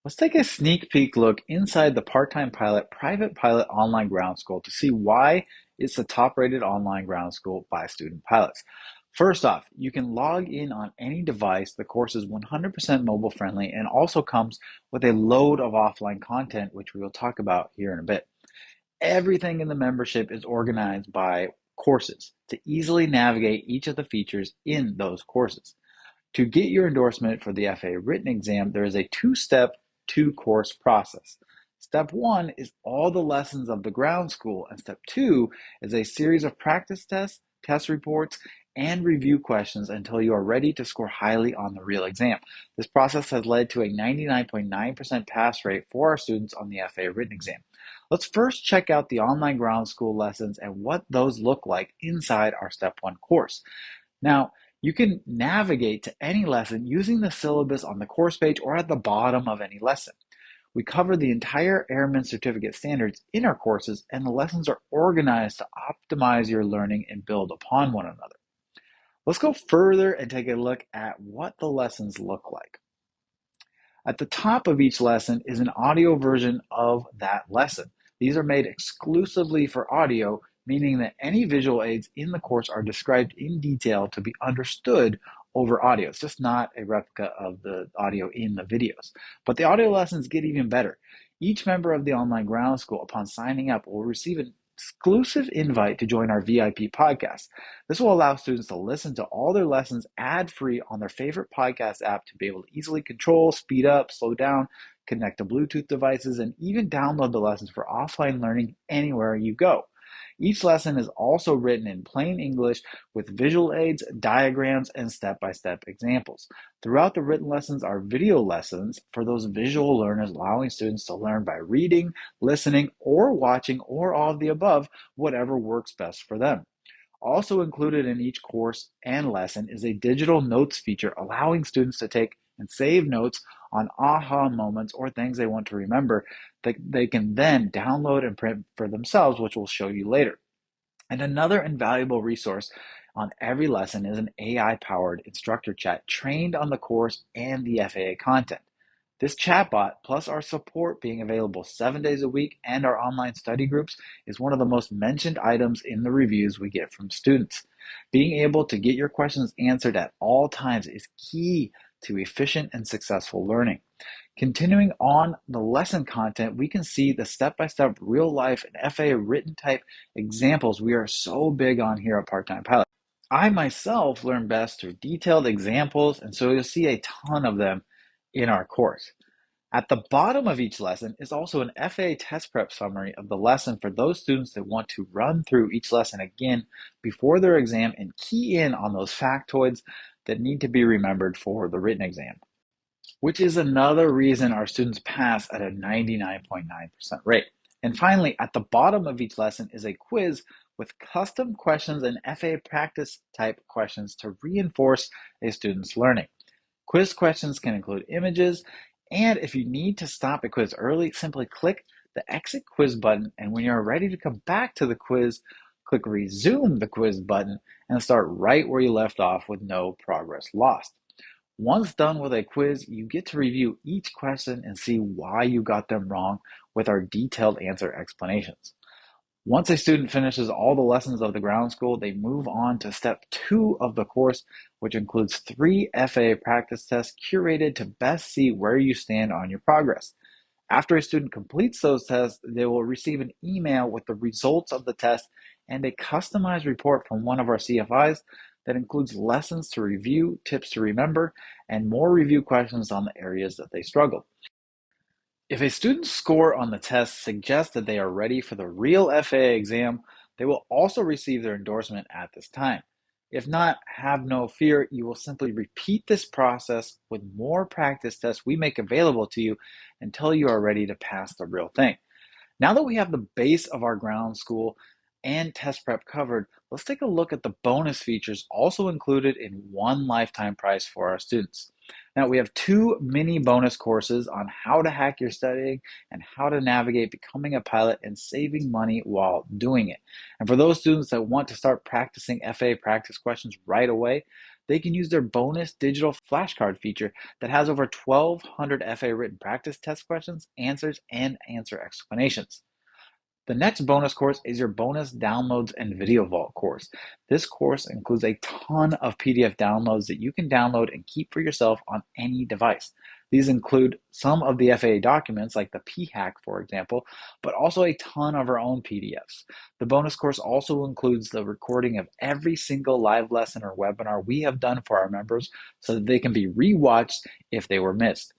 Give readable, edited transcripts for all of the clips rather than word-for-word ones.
Let's take a sneak peek look inside the part-time pilot private pilot online ground school to see why it's the top-rated online ground school by student pilots. First off, you can log in on any device. The course is 100% mobile friendly and also comes with a load of offline content, which we will talk about here in a bit. Everything in the membership is organized by courses to easily navigate each of the features in those courses. To get your endorsement for the FAA written exam, there is a two-step, two-course process. Step one is all the lessons of the ground school, and step two is a series of practice tests, test reports, and review questions until you are ready to score highly on the real exam. This process has led to a 99.9% pass rate for our students on the FAA written exam. Let's first check out the online ground school lessons and what those look like inside our step one course. Now, you can navigate to any lesson using the syllabus on the course page or at the bottom of any lesson. We cover the entire Airman Certificate standards in our courses, and the lessons are organized to optimize your learning and build upon one another. Let's go further and take a look at what the lessons look like. At the top of each lesson is an audio version of that lesson. These are made exclusively for audio, meaning that any visual aids in the course are described in detail to be understood over audio. It's just not a replica of the audio in the videos. But the audio lessons get even better. Each member of the online ground school, upon signing up, will receive an exclusive invite to join our VIP podcast. This will allow students to listen to all their lessons ad-free on their favorite podcast app to be able to easily control, speed up, slow down, connect to Bluetooth devices, and even download the lessons for offline learning anywhere you go. Each lesson is also written in plain English with visual aids, diagrams, and step-by-step examples. Throughout the written lessons are video lessons for those visual learners, allowing students to learn by reading, listening, or watching, or all of the above, whatever works best for them. Also included in each course and lesson is a digital notes feature, allowing students to take and save notes on aha moments or things they want to remember that they can then download and print for themselves, which we'll show you later. And another invaluable resource on every lesson is an AI-powered instructor chat trained on the course and the FAA content. This chatbot, plus our support being available 7 days a week and our online study groups, is one of the most mentioned items in the reviews we get from students. Being able to get your questions answered at all times is key to efficient and successful learning. Continuing on the lesson content, we can see the step-by-step real-life and FAA written type examples we are so big on here at Part-Time Pilot. I myself learn best through detailed examples, and so you'll see a ton of them in our course. At the bottom of each lesson is also an FAA Test Prep Summary of the lesson for those students that want to run through each lesson again before their exam and key in on those factoids that need to be remembered for the written exam, which is another reason our students pass at a 99.9% rate. And finally, at the bottom of each lesson is a quiz with custom questions and FAA practice type questions to reinforce a student's learning. Quiz questions can include images, and if you need to stop a quiz early, simply click the exit quiz button, and when you're ready to come back to the quiz, click resume the quiz button and start right where you left off with no progress lost. Once done with a quiz, you get to review each question and see why you got them wrong with our detailed answer explanations. Once a student finishes all the lessons of the ground school, they move on to step two of the course, which includes 3 FAA practice tests curated to best see where you stand on your progress. After a student completes those tests, they will receive an email with the results of the test and a customized report from one of our CFIs that includes lessons to review, tips to remember, and more review questions on the areas that they struggled. If a student's score on the test suggests that they are ready for the real FAA exam, they will also receive their endorsement at this time. If not, have no fear. You will simply repeat this process with more practice tests we make available to you until you are ready to pass the real thing. Now that we have the base of our ground school and test prep covered, let's take a look at the bonus features also included in one lifetime price for our students. Now, we have 2 mini bonus courses on how to hack your studying and how to navigate becoming a pilot and saving money while doing it. And for those students that want to start practicing FAA practice questions right away, they can use their bonus digital flashcard feature that has over 1,200 FAA written practice test questions, answers, and answer explanations. The next bonus course is your bonus downloads and video vault course. This course includes a ton of PDF downloads that you can download and keep for yourself on any device. These include some of the FAA documents, like the PHAC, for example, but also a ton of our own PDFs. The bonus course also includes the recording of every single live lesson or webinar we have done for our members so that they can be rewatched if they were missed.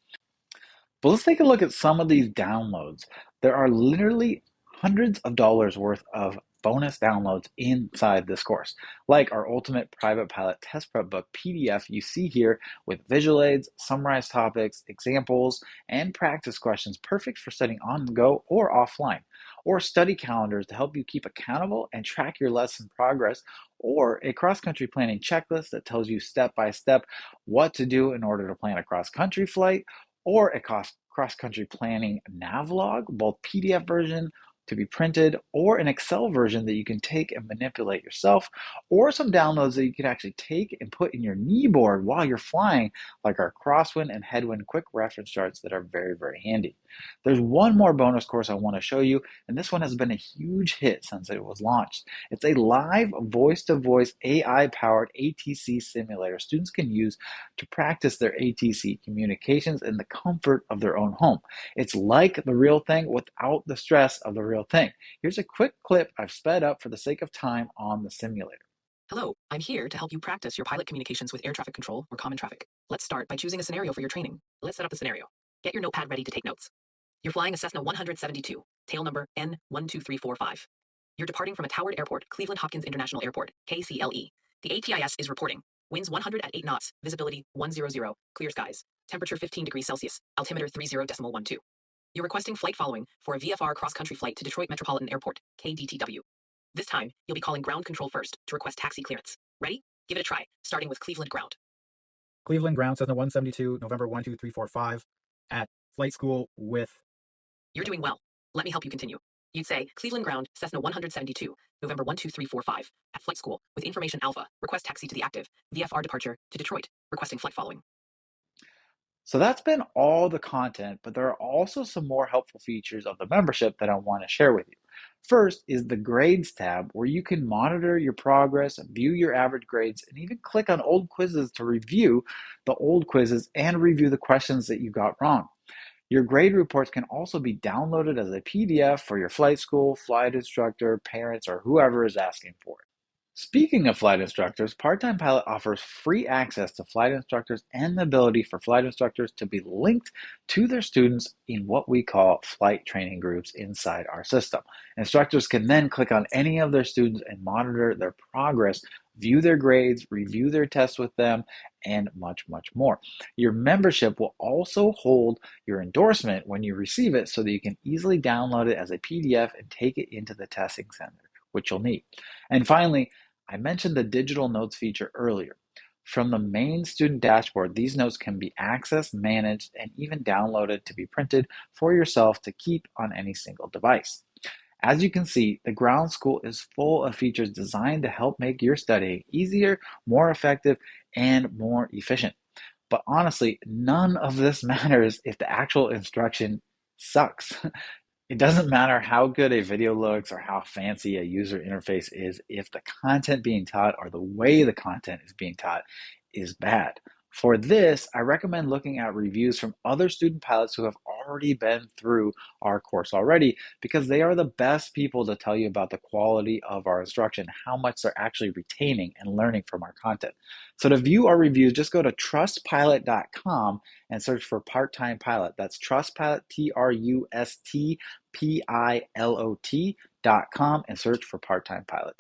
But let's take a look at some of these downloads. There are literally hundreds of dollars worth of bonus downloads inside this course, like our Ultimate Private Pilot Test Prep Book PDF you see here with visual aids, summarized topics, examples, and practice questions perfect for studying on the go or offline, or study calendars to help you keep accountable and track your lesson progress, or a cross-country planning checklist that tells you step by step what to do in order to plan a cross-country flight, or a cross-country planning navlog, both PDF version to be printed or an Excel version that you can take and manipulate yourself, or some downloads that you can actually take and put in your knee board while you're flying, like our crosswind and headwind quick reference charts that are very, very handy. There's one more bonus course I want to show you, and this one has been a huge hit since it was launched. It's a live voice-to-voice AI-powered ATC simulator students can use to practice their ATC communications in the comfort of their own home. It's like the real thing without the stress of the real thing. Here's a quick clip I've sped up for the sake of time on the simulator. Hello, I'm here to help you practice your pilot communications with air traffic control or common traffic. Let's start by choosing a scenario for your training. Let's set up the scenario. Get your notepad ready to take notes. You're flying a Cessna 172, tail number N12345. You're departing from a towered airport, Cleveland Hopkins International Airport, KCLE. The ATIS is reporting. Winds 100 at 8 knots, visibility 100, clear skies, temperature 15 degrees Celsius, altimeter 30.12. You're requesting flight following for a VFR cross-country flight to Detroit Metropolitan Airport, KDTW. This time, you'll be calling ground control first to request taxi clearance. Ready? Give it a try, starting with Cleveland Ground. Cleveland Ground, Cessna 172, November 12345, at flight school with... You're doing well. Let me help you continue. You'd say, Cleveland Ground, Cessna 172, November 12345, at flight school with information alpha, request taxi to the active, VFR departure to Detroit, requesting flight following. So that's been all the content, but there are also some more helpful features of the membership that I want to share with you. First is the Grades tab, where you can monitor your progress, view your average grades, and even click on old quizzes to review the old quizzes and review the questions that you got wrong. Your grade reports can also be downloaded as a PDF for your flight school, flight instructor, parents, or whoever is asking for it. Speaking of flight instructors, Part-Time Pilot offers free access to flight instructors and the ability for flight instructors to be linked to their students in what we call flight training groups inside our system. Instructors can then click on any of their students and monitor their progress, view their grades, review their tests with them, and much, much more. Your membership will also hold your endorsement when you receive it so that you can easily download it as a PDF and take it into the testing center, which you'll need. And finally, I mentioned the digital notes feature earlier. From the main student dashboard, these notes can be accessed, managed, and even downloaded to be printed for yourself to keep on any single device. As you can see, the Ground School is full of features designed to help make your studying easier, more effective, and more efficient. But honestly, none of this matters if the actual instruction sucks. It doesn't matter how good a video looks or how fancy a user interface is if the content being taught or the way the content is being taught is bad. For this, I recommend looking at reviews from other student pilots who have already been through our course already, because they are the best people to tell you about the quality of our instruction, how much they're actually retaining and learning from our content. So to view our reviews, just go to trustpilot.com and search for Part-Time Pilot. That's Trustpilot, TRUSTPILOT.com, and search for Part-Time Pilot.